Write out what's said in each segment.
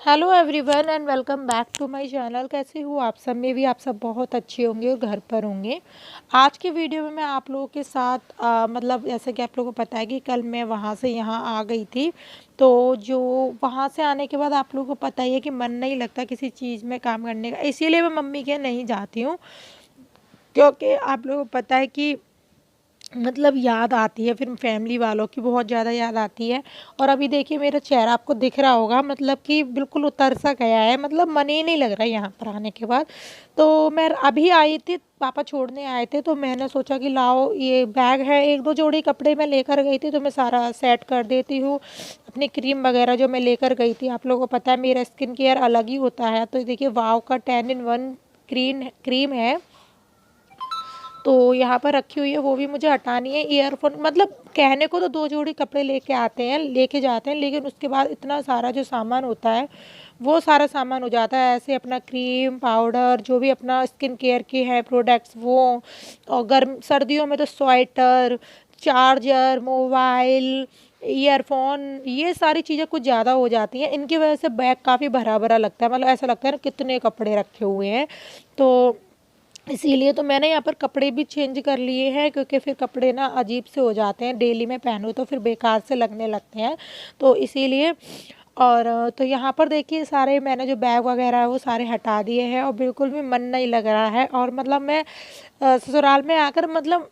Hello everyone and welcome back to my channel. कैसे हो आप सब? में भी आप सब बहुत अच्छे होंगे और घर पर होंगे। आज के वीडियो में मैं आप लोगों के साथ मतलब जैसे कि आप लोगों को पता है कि कल मैं वहाँ से यहाँ आ गई थी। तो जो वहाँ से आने के बाद आप लोगों को पता ही है कि मन नहीं लगता किसी चीज़ में काम करने का, इसीलिए मैं मम्मी के नहीं जाती हूँ। क्योंकि आप लोगों को पता है कि मतलब याद आती है, फिर फैमिली वालों की बहुत ज़्यादा याद आती है। और अभी देखिए मेरा चेहरा आपको दिख रहा होगा, मतलब कि बिल्कुल उतर सा गया है, मतलब मन ही नहीं लग रहा है यहाँ पर आने के बाद। तो मैं अभी आई थी, पापा छोड़ने आए थे, तो मैंने सोचा कि लाओ ये बैग है, एक दो जोड़ी कपड़े मैं लेकर गई थी तो मैं सारा सेट कर देती हूँ। अपनी क्रीम वगैरह जो मैं लेकर गई थी, आप लोगों को पता है मेरा स्किन केयर अलग ही होता है। तो देखिए वाव का 10 in 1 क्रीम है, तो यहाँ पर रखी हुई है, वो भी मुझे हटानी है। ईयरफोन मतलब कहने को तो दो जोड़ी कपड़े लेके जाते हैं, लेकिन उसके बाद इतना सारा जो सामान होता है वो सारा सामान हो जाता है। ऐसे अपना क्रीम पाउडर जो भी अपना स्किन केयर के हैं प्रोडक्ट्स वो, और गर्म सर्दियों में तो स्वेटर, चार्जर, मोबाइल, ईयरफोन, ये सारी चीज़ें कुछ ज़्यादा हो जाती हैं। इनकी वजह से बैग काफ़ी भरा भरा लगता है, मतलब ऐसा लगता है ना कितने कपड़े रखे हुए हैं। तो इसीलिए तो मैंने यहाँ पर कपड़े भी चेंज कर लिए हैं, क्योंकि फिर कपड़े ना अजीब से हो जाते हैं, डेली में पहनो तो फिर बेकार से लगने लगते हैं, तो इसीलिए। और तो यहाँ पर देखिए सारे मैंने जो बैग वगैरह है वो सारे हटा दिए हैं और बिल्कुल भी मन नहीं लग रहा है। और मतलब मैं ससुराल में आकर मतलब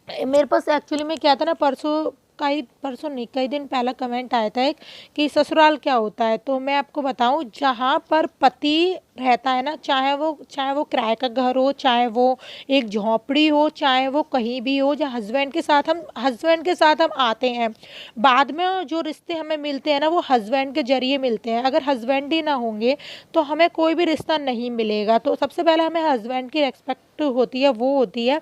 मेरे पास एक्चुअली में क्या था ना, परसों नहीं कई दिन पहला कमेंट आया था एक, कि ससुराल क्या होता है। तो मैं आपको बताऊं, जहाँ पर पति रहता है ना, चाहे वो किराए का घर हो, चाहे वो एक झोपड़ी हो, चाहे वो कहीं भी हो, जहाँ हस्बैंड के साथ हम आते हैं। बाद में जो रिश्ते हमें मिलते हैं ना, वो हस्बैंड के जरिए मिलते हैं। अगर हस्बैंड ही ना होंगे तो हमें कोई भी रिश्ता नहीं मिलेगा। तो सबसे पहले हमें हस्बैंड की रेस्पेक्ट होती है, वो होती है।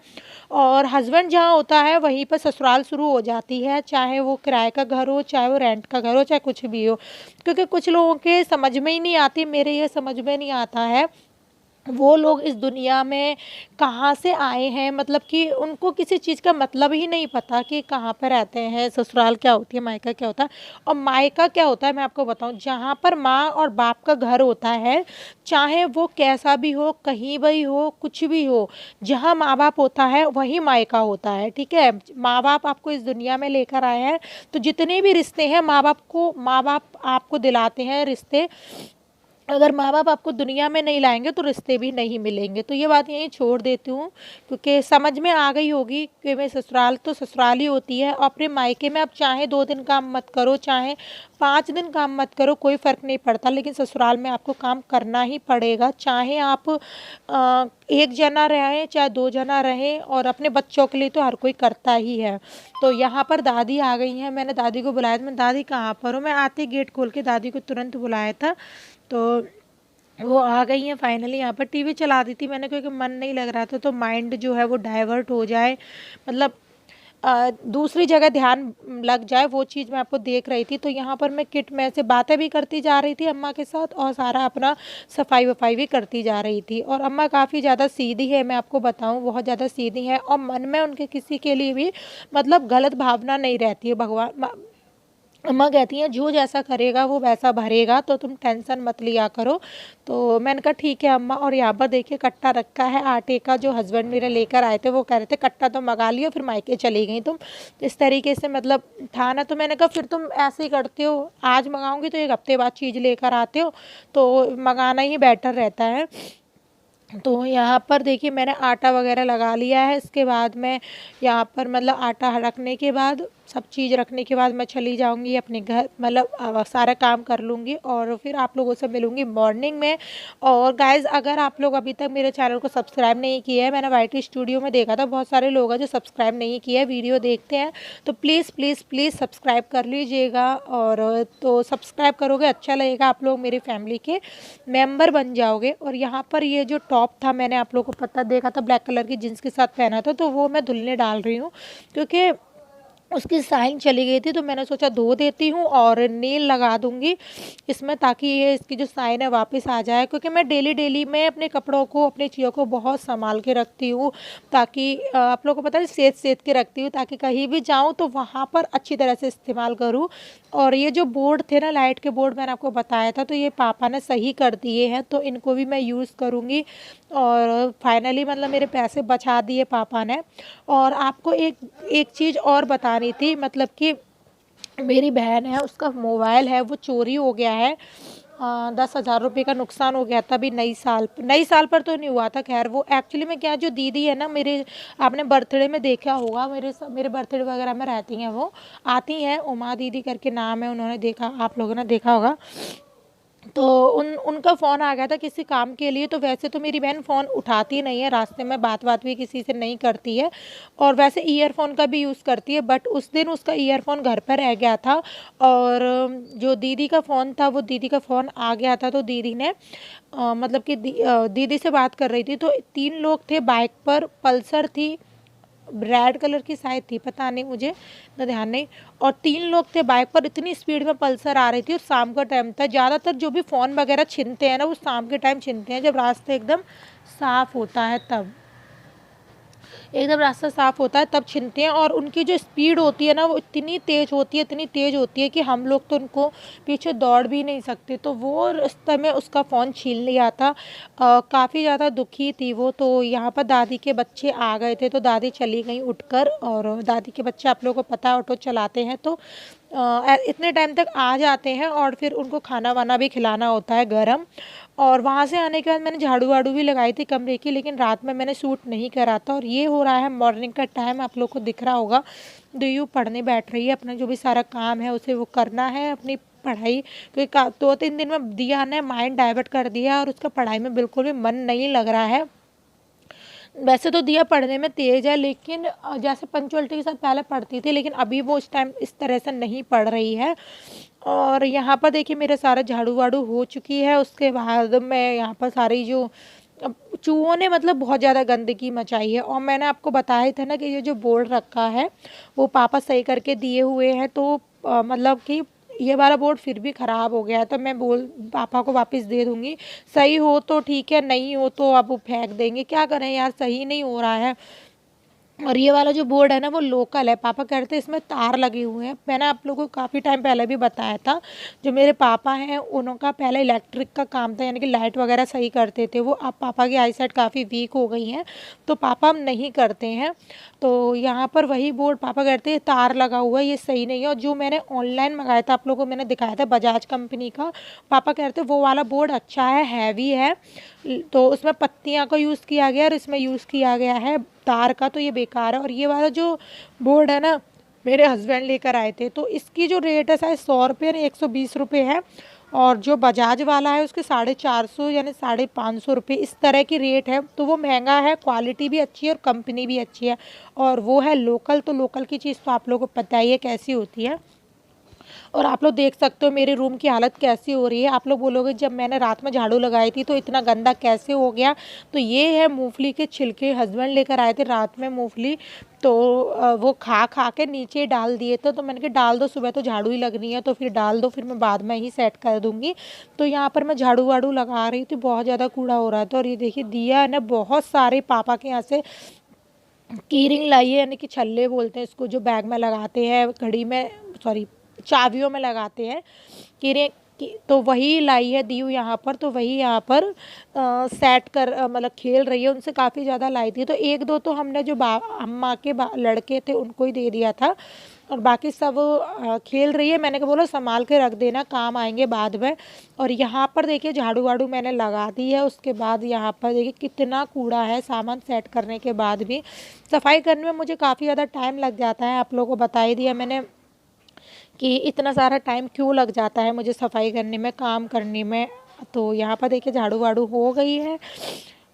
और हस्बैंड जहाँ होता है वहीं पर ससुराल शुरू हो जाती है, चाहे वो किराए का घर हो, चाहे वो रेंट का घर हो, चाहे कुछ भी हो। क्योंकि कुछ लोगों के समझ में ही नहीं आती, मेरे ये समझ में नहीं आता है वो लोग इस दुनिया में कहाँ से आए हैं, मतलब कि उनको किसी चीज़ का मतलब ही नहीं पता कि कहाँ पर रहते हैं, ससुराल क्या होती है, मायका क्या होता है। और मायका क्या होता है मैं आपको बताऊं, जहाँ पर माँ और बाप का घर होता है, चाहे वो कैसा भी हो, कहीं भी हो, कुछ भी हो, जहाँ माँ बाप होता है वही मायका होता है। ठीक है, माँ बाप आपको इस दुनिया में लेकर आए हैं, तो जितने भी रिश्ते हैं माँ बाप आपको दिलाते हैं रिश्ते। अगर माँ बाप आपको दुनिया में नहीं लाएंगे तो रिश्ते भी नहीं मिलेंगे। तो ये बात यहीं छोड़ देती हूँ, क्योंकि समझ में आ गई होगी कि मैं ससुराल तो ससुराल ही होती है। और अपने मायके में आप चाहे 2 दिन काम मत करो, चाहे 5 दिन काम मत करो, कोई फ़र्क नहीं पड़ता, लेकिन ससुराल में आपको काम करना ही पड़ेगा। चाहे आप एक जना रहें चाहे 2 जना रहें, और अपने बच्चों के लिए तो हर कोई करता ही है। तो यहाँ पर दादी आ गई हैं, मैंने दादी को बुलाया था। मैं दादी कहाँ पर हो, मैं आते गेट खोल के दादी को तुरंत बुलाया था। तो वो आ गई हैं फाइनली। यहाँ पर टीवी चला दी थी मैंने, क्योंकि मन नहीं लग रहा था, तो माइंड जो है वो डाइवर्ट हो जाए, मतलब दूसरी जगह ध्यान लग जाए, वो चीज़ मैं आपको देख रही थी। तो यहाँ पर मैं किट में से बातें भी करती जा रही थी अम्मा के साथ, और सारा अपना सफाई वफाई भी करती जा रही थी। और अम्मा काफ़ी ज़्यादा सीधी है, मैं आपको बताऊँ बहुत ज़्यादा सीधी है, और मन में उनके किसी के लिए भी मतलब गलत भावना नहीं रहती है। भगवान अम्मा कहती हैं जो जैसा करेगा वो वैसा भरेगा, तो तुम टेंशन मत लिया करो। तो मैंने कहा ठीक है अम्मा। और यहाँ पर देखिए कट्टा रखा है आटे का, जो हस्बैंड मेरे लेकर आए थे, वो कह रहे थे कट्टा तो मंगा लियो फिर मायके चली गई तुम, तो इस तरीके से मतलब था ना। तो मैंने कहा फिर तुम ऐसे ही करते हो, आज मंगाऊंगी तो 1 हफ्ते बाद चीज़ लेकर आते हो, तो मंगाना ही बेटर रहता है। तो यहाँ पर देखिए मैंने आटा वगैरह लगा लिया है। इसके बाद मैं यहाँ पर मतलब आटा रखने के बाद, सब चीज़ रखने के बाद मैं चली जाऊँगी अपने घर, मतलब सारा काम कर लूँगी और फिर आप लोगों से मिलूँगी मॉर्निंग में। और गाइज़ अगर आप लोग अभी तक मेरे चैनल को सब्सक्राइब नहीं किया है, मैंने वाईटी स्टूडियो में देखा था बहुत सारे लोग हैं जो सब्सक्राइब नहीं किया है, वीडियो देखते हैं, तो प्लीज़ प्लीज़ प्लीज़ सब्सक्राइब कर लीजिएगा। और तो सब्सक्राइब करोगे अच्छा लगेगा, आप लोग मेरी फैमिली के मेंबर बन जाओगे। और यहाँ पर ये जो टॉप था, मैंने आप लोगों को पता देखा था, ब्लैक कलर की जीन्स के साथ पहना था, तो वो मैं धुलने डाल रही हूँ, क्योंकि उसकी साइन चली गई थी, तो मैंने सोचा धो देती हूँ और नेल लगा दूँगी इसमें, ताकि ये इसकी जो साइन है वापस आ जाए। क्योंकि मैं डेली डेली मैं अपने कपड़ों को, अपनी चीज़ों को बहुत संभाल के रखती हूँ, ताकि आप लोगों को पता है सेध सेध के रखती हूँ, ताकि कहीं भी जाऊँ तो वहाँ पर अच्छी तरह से इस्तेमाल करूँ। और ये जो बोर्ड थे ना, लाइट के बोर्ड, मैंने आपको बताया था, तो ये पापा ने सही कर दिए हैं, तो इनको भी मैं यूज़ करूँगी। और फाइनली मतलब मेरे पैसे बचा दिए पापा ने। और आपको एक एक चीज़ और बतानी थी, मतलब कि मेरी बहन है, उसका मोबाइल है वो चोरी हो गया है। 10,000 रुपये का नुकसान हो गया था अभी नई साल पर तो नहीं हुआ था। खैर वो एक्चुअली में क्या, जो दीदी है ना मेरे, आपने बर्थडे में देखा होगा, मेरे बर्थडे वगैरह में रहती हैं, वो आती हैं, उमा दीदी करके नाम है, उन्होंने देखा, आप लोगों ने देखा होगा। तो उनका फ़ोन आ गया था किसी काम के लिए। तो वैसे तो मेरी बहन फ़ोन उठाती नहीं है, रास्ते में बात भी किसी से नहीं करती है, और वैसे ईयरफ़ोन का भी यूज़ करती है। बट उस दिन उसका ईयरफ़ोन घर पर रह गया था, और जो दीदी का फ़ोन था वो दीदी का फ़ोन आ गया था। तो दीदी ने मतलब कि दीदी से बात कर रही थी, तो 3 लोग थे बाइक पर, पल्सर थी, रेड कलर की शायद थी, पता नहीं, मुझे इतना ध्यान नहीं। और 3 लोग थे बाइक पर, इतनी स्पीड में पल्सर आ रही थी, और शाम का टाइम था। ज़्यादातर जो भी फ़ोन वगैरह छीनते हैं ना, वो शाम के टाइम छीनते हैं, जब रास्ता एकदम साफ़ होता है तब, एकदम रास्ता साफ़ होता है तब छीनते हैं। और उनकी जो स्पीड होती है ना, वो इतनी तेज़ होती है, इतनी तेज़ होती है कि हम लोग तो उनको पीछे दौड़ भी नहीं सकते। तो वो रास्ते में उसका फ़ोन छीन लिया था। काफ़ी ज़्यादा दुखी थी वो। तो यहाँ पर दादी के बच्चे आ गए थे, तो दादी चली गई उठकर। और दादी के बच्चे, आप लोगों को पता है, ऑटो चलाते हैं, तो इतने टाइम तक आ जाते हैं, और फिर उनको खाना वाना भी खिलाना होता है गरम। और वहाँ से आने के बाद मैंने झाड़ू वाड़ू भी लगाई थी कमरे की, लेकिन रात में मैंने सूट नहीं करा था। और ये हो रहा है मॉर्निंग का टाइम, आप लोग को दिख रहा होगा। दियू पढ़ने बैठ रही है, अपना जो भी सारा काम है उसे वो करना है, अपनी पढ़ाई, क्योंकि 2-3 दिन में दिया ने माइंड डाइवर्ट कर दिया, और उसका पढ़ाई में बिल्कुल भी मन नहीं लग रहा है। वैसे तो दिया पढ़ने में तेज़ है, लेकिन जैसे पंक्चुअलिटी के साथ पहले पढ़ती थी, लेकिन अभी वो इस टाइम इस तरह से नहीं पढ़ रही है। और यहाँ पर देखिए मेरे सारा झाड़ू वाड़ू हो चुकी है। उसके बाद मैं यहाँ पर सारी जो चूहों ने मतलब बहुत ज़्यादा गंदगी मचाई है। और मैंने आपको बताया ही था ना कि ये जो बोर्ड रखा है वो पापा सही करके दिए हुए हैं। तो मतलब कि ये वाला बोर्ड फिर भी ख़राब हो गया है, तो मैं पापा को वापस दे दूँगी। सही हो तो ठीक है, नहीं हो तो अब वो फेंक देंगे। क्या करें यार, सही नहीं हो रहा है। और ये वाला जो बोर्ड है ना, वो लोकल है। पापा कह रहे थे इसमें तार लगे हुए हैं। मैंने आप लोगों को काफ़ी टाइम पहले भी बताया था, जो मेरे पापा हैं उनका पहले इलेक्ट्रिक का काम था, यानी कि लाइट वगैरह सही करते थे वो। अब पापा की आईसाइट काफ़ी वीक हो गई हैं, तो पापा अब नहीं करते हैं। तो यहाँ पर वही बोर्ड पापा कहते हैं तार लगा हुआ है, ये सही नहीं है। और जो मैंने ऑनलाइन मंगाया था, आप लोगों को मैंने दिखाया था बजाज कंपनी का, पापा कहते हैं वो वाला बोर्ड अच्छा है, हैवी है। तो उसमें पत्तियाँ का यूज़ किया गया, और इसमें यूज़ किया गया है तार का, तो ये बेकार है। और ये वाला जो बोर्ड है ना, मेरे हस्बैंड लेकर आए थे, तो इसकी जो रेट है शायद 100 रुपये या 120 रुपये है। और जो बजाज वाला है उसके 450 यानी 550 रुपये, इस तरह की रेट है। तो वो महंगा है, क्वालिटी भी अच्छी है और कंपनी भी अच्छी है। और वो है लोकल, तो लोकल की चीज़ तो आप लोगों को पता ही है कैसी होती है। और आप लोग देख सकते हो मेरे रूम की हालत कैसी हो रही है। आप लोग बोलोगे जब मैंने रात में झाड़ू लगाई थी तो इतना गंदा कैसे हो गया। तो ये है मूंगफली के छिलके, हस्बैंड लेकर आए थे रात में मूंगफली, तो वो खा खा के नीचे डाल दिए थे। तो मैंने कहा डाल दो, सुबह तो झाड़ू ही लगनी है, तो फिर डाल दो, फिर मैं बाद में ही सेट कर दूँगी। तो यहाँ पर मैं झाड़ू वाड़ू लगा रही थी, बहुत ज़्यादा कूड़ा हो रहा था। और ये देखिए दिया है ना, बहुत सारे पापा के यहाँ से कीरिंग लाई है, यानी कि छल्ले बोलते हैं इसको, जो बैग में लगाते हैं, घड़ी में, सॉरी चाबियों में लगाते हैं कीरें की। तो वही लाई है दीव यहाँ पर। तो वही यहाँ पर सेट कर मतलब खेल रही है। उनसे काफ़ी ज़्यादा लाई थी, तो 1-2 तो हमने जो अम्मा के लड़के थे उनको ही दे दिया था, और बाकी सब खेल रही है। मैंने कहा बोला संभाल के रख देना, काम आएंगे बाद में। और यहाँ पर देखिए झाड़ू वाड़ू मैंने लगा दी है। उसके बाद यहाँ पर देखिए कितना कूड़ा है, सामान सेट करने के बाद भी। सफाई करने में मुझे काफ़ी ज़्यादा टाइम लग जाता है, आप लोगों को बता ही दिया मैंने कि इतना सारा टाइम क्यों लग जाता है मुझे सफाई करने में, काम करने में। तो यहाँ पर देखिए झाड़ू वाड़ू हो गई है।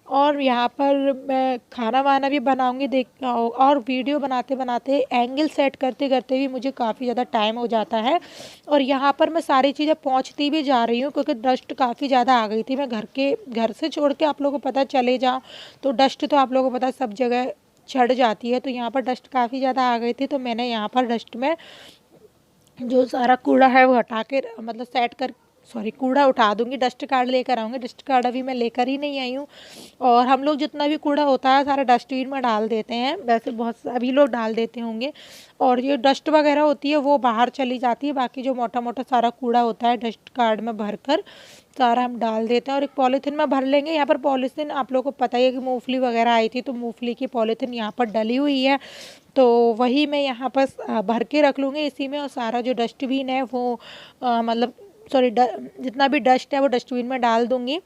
और यहाँ पर मैं खाना वाना भी बनाऊंगी देख। और वीडियो बनाते बनाते, एंगल सेट करते करते भी मुझे काफ़ी ज़्यादा टाइम हो जाता है। और यहाँ पर मैं सारी चीज़ें पहुँचती भी जा रही हूँ, क्योंकि डस्ट काफ़ी ज़्यादा आ गई थी। मैं घर से छोड़ के आप लोगों को पता चले जाऊँ तो डस्ट तो आप लोगों को पता सब जगह चढ़ जाती है। तो यहाँ पर डस्ट काफ़ी ज़्यादा आ गई थी, तो मैंने यहाँ पर डस्ट में जो सारा कूड़ा है वो हटा के मतलब सेट कर सॉरी कूड़ा उठा दूंगी, डस्ट कार्ड लेकर आऊँगी। डस्ट कार्ड अभी मैं लेकर ही नहीं आई हूँ। और हम लोग जितना भी कूड़ा होता है सारा डस्टबिन में डाल देते हैं, वैसे बहुत सभी लोग डाल देते होंगे। और ये डस्ट वगैरह होती है वो बाहर चली जाती है, बाकी जो मोटा मोटा सारा कूड़ा होता है डस्ट कार्ड में भरकर सारा हम डाल देते हैं और एक पॉलीथीन में भर लेंगे। यहाँ पर पॉलीथीन आप लोगों को पता ही है कि मूंगफली वगैरह आई थी, तो मूंगफली की पॉलीथीन यहाँ पर डली हुई है, तो वही मैं यहाँ पर भर के रख लूँगी इसी में। और सारा जो डस्टबिन है वो मतलब सॉरी जितना भी डस्ट है वो डस्टबिन में डाल दूँगी।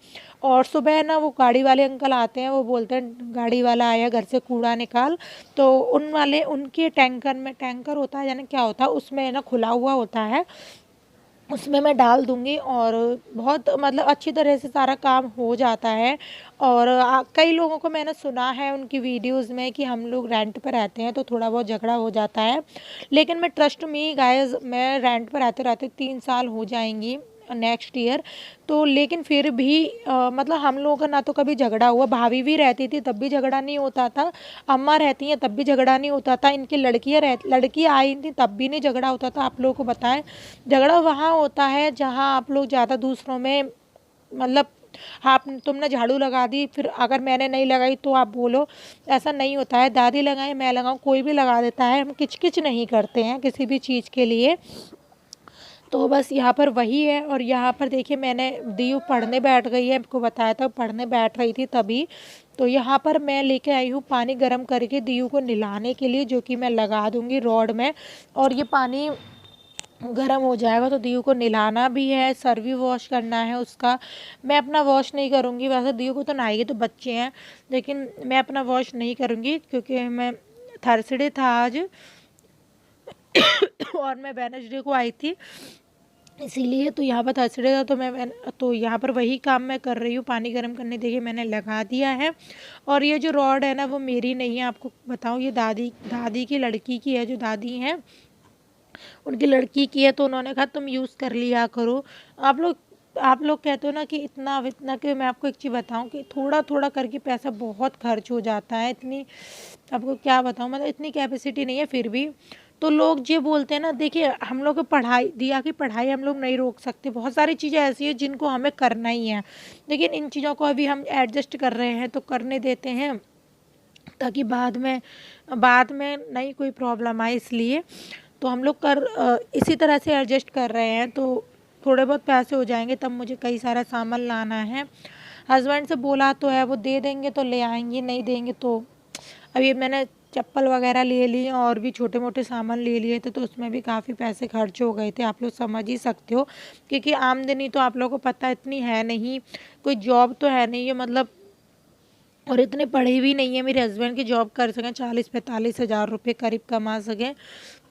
और सुबह ना वो गाड़ी वाले अंकल आते हैं, वो बोलते हैं गाड़ी वाला आया घर से कूड़ा निकाल, तो उनके टैंकर में, टैंकर होता है यानी क्या होता है उसमें ना खुला हुआ होता है, उसमें मैं डाल दूँगी और बहुत मतलब अच्छी तरह से सारा काम हो जाता है। और कई लोगों को मैंने सुना है उनकी वीडियोज़ में कि हम लोग रेंट पर रहते हैं तो थोड़ा बहुत झगड़ा हो जाता है, लेकिन मैं ट्रस्ट मी गाइस, मैं रेंट पर रहते रहते 3 साल हो जाएंगी नेक्स्ट ईयर, तो लेकिन फिर भी मतलब हम लोगों का ना तो कभी झगड़ा हुआ। भाभी भी रहती थी तब भी झगड़ा नहीं होता था, अम्मा रहती हैं तब भी झगड़ा नहीं होता था, इनकी लड़कियाँ आई थी तब भी नहीं झगड़ा होता था। आप लोगों को बताएं, झगड़ा वहाँ होता है जहाँ आप लोग ज़्यादा दूसरों में मतलब आप तुमने झाड़ू लगा दी, फिर अगर मैंने नहीं लगाई तो आप बोलो, ऐसा नहीं होता है। दादी लगाए मैं लगाऊं कोई भी लगा देता है, हम किचकिच नहीं करते हैं किसी भी चीज़ के लिए। तो बस यहाँ पर वही है। और यहाँ पर देखिए मैंने दीयू पढ़ने बैठ गई है, आपको बताया था पढ़ने बैठ रही थी तभी। तो यहाँ पर मैं लेके आई हूँ पानी गर्म करके दीयू को नहलाने के लिए, जो कि मैं लगा दूँगी रॉड में। और ये पानी गर्म हो जाएगा तो दीयू को नहलाना भी है, सर भी वॉश करना है उसका। मैं अपना वॉश नहीं करूँगी, वैसे दीयू को तो नहाएगी तो बच्चे हैं, लेकिन मैं अपना वॉश नहीं करूँगी क्योंकि मैं थर्सडे था आज और मैं वेडनेसडे को आई थी इसीलिए। तो यहाँ पर थर्सडे था तो यहाँ पर वही काम मैं कर रही हूँ, पानी गर्म करने देखिए मैंने लगा दिया है। और ये जो रॉड है ना वो मेरी नहीं है, आपको बताऊँ ये दादी की लड़की की है, जो दादी हैं उनकी लड़की की है, तो उन्होंने कहा तुम यूज़ कर लिया करो। आप लोग कहते हो ना कि इतना इतना, कि मैं आपको एक चीज़ बताऊं कि थोड़ा थोड़ा करके पैसा बहुत खर्च हो जाता है। इतनी आपको क्या बताऊं, मतलब इतनी कैपेसिटी नहीं है फिर भी। तो लोग ये बोलते हैं ना, देखिए हम लोग पढ़ाई दिया की पढ़ाई हम लोग नहीं रोक सकते, बहुत सारी चीज़ें ऐसी हैं जिनको हमें करना ही है, लेकिन इन चीज़ों को अभी हम एडजस्ट कर रहे हैं तो करने देते हैं ताकि बाद में नहीं कोई प्रॉब्लम आए, इसलिए तो हम लोग इसी तरह से एडजस्ट कर रहे हैं। तो थोड़े बहुत पैसे हो जाएंगे, तब मुझे कई सारा सामान लाना है। हस्बैंड से बोला तो है, वो दे देंगे तो ले आएंगे, नहीं देंगे तो अभी मैंने चप्पल वगैरह ले ली और भी छोटे मोटे सामान ले लिए थे, तो उसमें भी काफ़ी पैसे खर्च हो गए थे। आप लोग समझ ही सकते हो, क्योंकि आमदनी तो आप लोगों को पता इतनी है नहीं, कोई जॉब तो है नहीं है मतलब, और इतने पढ़े भी नहीं है मेरे हस्बैंड की जॉब कर सकें 40-45 हज़ार रुपये करीब कमा सकें।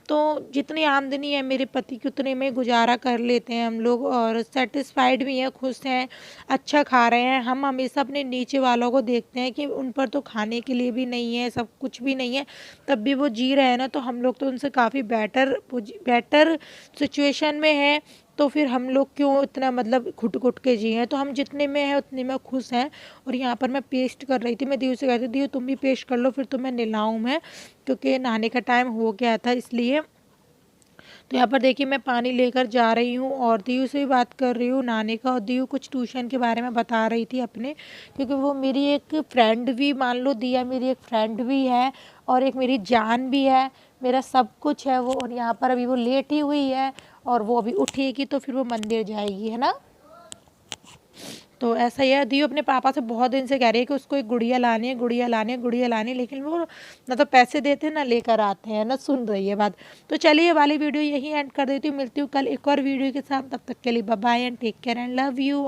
तो जितनी आमदनी है मेरे पति की उतने में गुजारा कर लेते हैं हम लोग, और सेटिस्फाइड भी हैं, खुश हैं, अच्छा खा रहे हैं। हम हमेशा अपने नीचे वालों को देखते हैं कि उन पर तो खाने के लिए भी नहीं है, सब कुछ भी नहीं है, तब भी वो जी रहे हैं ना, तो हम लोग तो उनसे काफ़ी बेटर सिचुएशन में हैं। तो फिर हम लोग क्यों इतना मतलब घुट घुट के जिए, तो हम जितने में हैं उतने में खुश हैं। और यहाँ पर मैं पेस्ट कर रही थी, मैं दीदी से कहती थी तुम भी पेस्ट कर लो फिर तुम्हें नहलाऊँ मैं, क्योंकि नहाने का टाइम हो गया था इसलिए। तो यहाँ पर देखिए मैं पानी लेकर जा रही हूँ और दीयू से भी बात कर रही हूँ नहाने का, और दीयू कुछ ट्यूशन के बारे में बता रही थी अपने, क्योंकि वो मेरी एक फ्रेंड भी मान लो, दिया मेरी एक फ्रेंड भी है और एक मेरी जान भी है, मेरा सब कुछ है वो। और यहाँ पर अभी वो लेटी हुई है और वो अभी उठेगी तो फिर वो मंदिर जाएगी, है ना। तो ऐसा ही है, दियो अपने पापा से बहुत दिन से कह रही है कि उसको एक गुड़िया लानी है, गुड़िया लानी है, गुड़िया लानी है, लेकिन वो ना तो पैसे देते हैं ना लेकर आते हैं, ना सुन रही है बात। तो चलिए ये वाली वीडियो यही एंड कर देती हूँ, मिलती हूँ कल एक और वीडियो के साथ, तब तक के लिए bye bye and take care and love you.